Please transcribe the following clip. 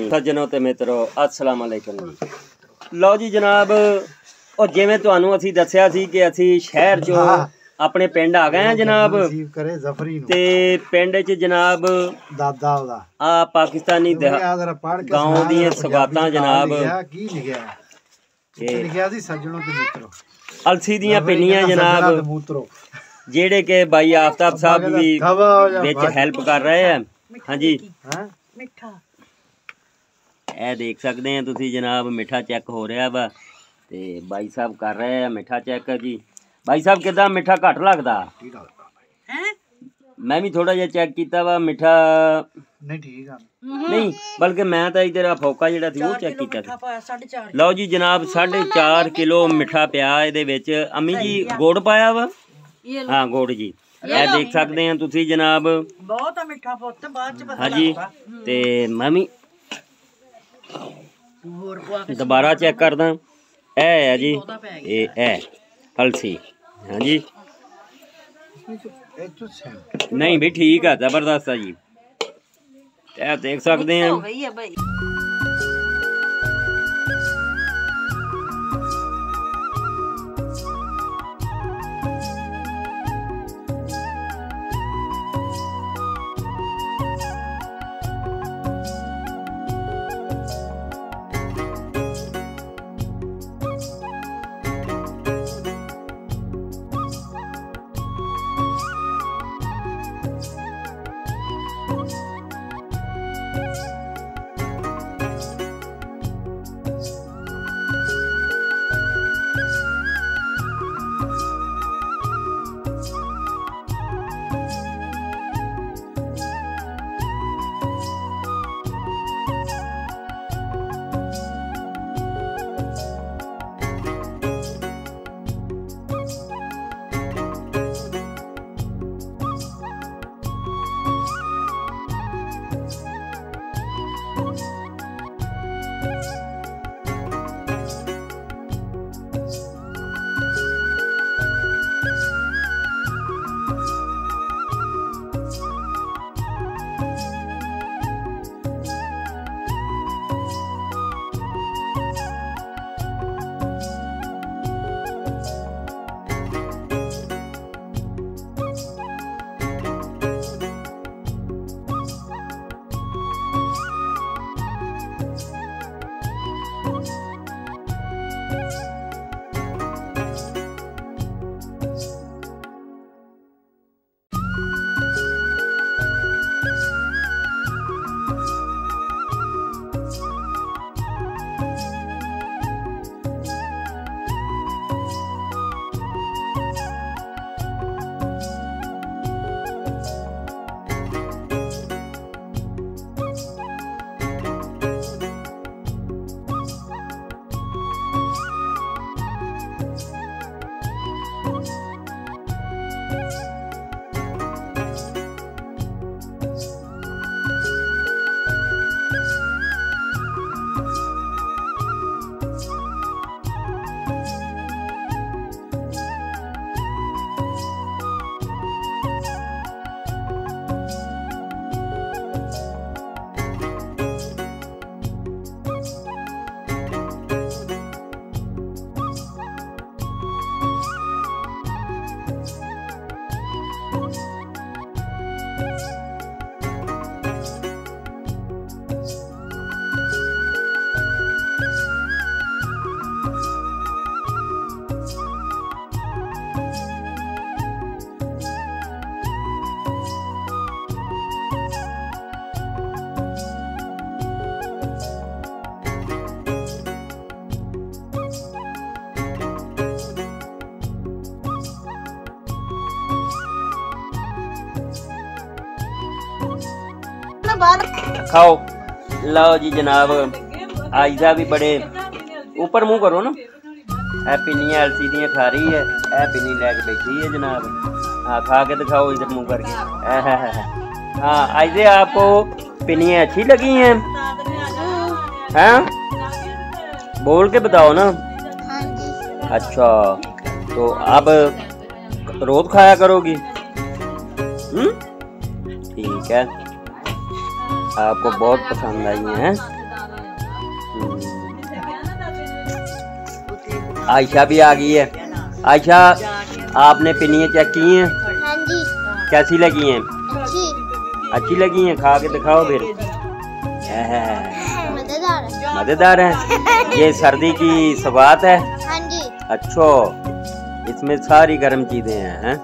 सज्जनों ते मित्रों अस्सलाम वालेकुम। लो जी जनाब, और जिवें तुहानूं असीं दस्सिया सी कि असीं शहर चों अपने पिंड आ गए हैं जनाब। ते पिंड च जनाब आ पाकिस्तानी गाँव दी सौगातां जनाब, अलसी दियां पिन्नियां जनाब, जेड़े के भाई आफ्ताब साहब भी विच हेल्प कर रहे हैं। हाँ जी, ए देख सकते हैं तुसी जनाब, मिठा चेक हो रहा वा ते भाई साहब कर रहे हैं मिठा चेक जी। भाई साहब किदा मिठा घट लगदा? मैं भी थोड़ा जिहा चेक किया वा, मिठा नहीं ठीक है नहीं, बल्कि मैं तो इधर फोका जिहड़ा सी वो चेक किया। लो जी जनाब, 4.5 किलो मिठा पिया इहदे विच। अम्मी जी गुड़ पाया वा? हाँ गुड़ जी, ए देख सकते हैं तुसी जनाब, बहुत मिठा पुत्त बाद च। हाँ जी, ते मैं भी दोबारा चेक करदा। ए है जी, ए अलसी। हाँ जी, नहीं भी ठीक है, जबरदस्त है जी। ए देख सकते हैं। खाओ। लो जी जनाब, आयजा भी बड़े ऊपर मुंह करो ना। ए पिन्नियां अलसी दियां खा रही है, ए पिन्नी लेके बैठी है जनाब। हाँ खा के दिखाओ इधर मुंह करके। हाँ आयजे, आपको पिन्नियां अच्छी लगी हैं? हैं बोल के बताओ ना। अच्छा, तो अब रोज खाया करोगी? ठीक है, आपको बहुत पसंद आई हैं। आयशा भी आ गई है। आयशा, आपने पिन्नियाँ चेक की हैं? हाँ जी। कैसी लगी हैं? अच्छी। अच्छी लगी हैं? खा के दिखाओ फिर। मजेदार है। मजेदार है। ये सर्दी की सौगात है। हाँ जी। अच्छा, इसमें सारी गर्म चीजें हैं।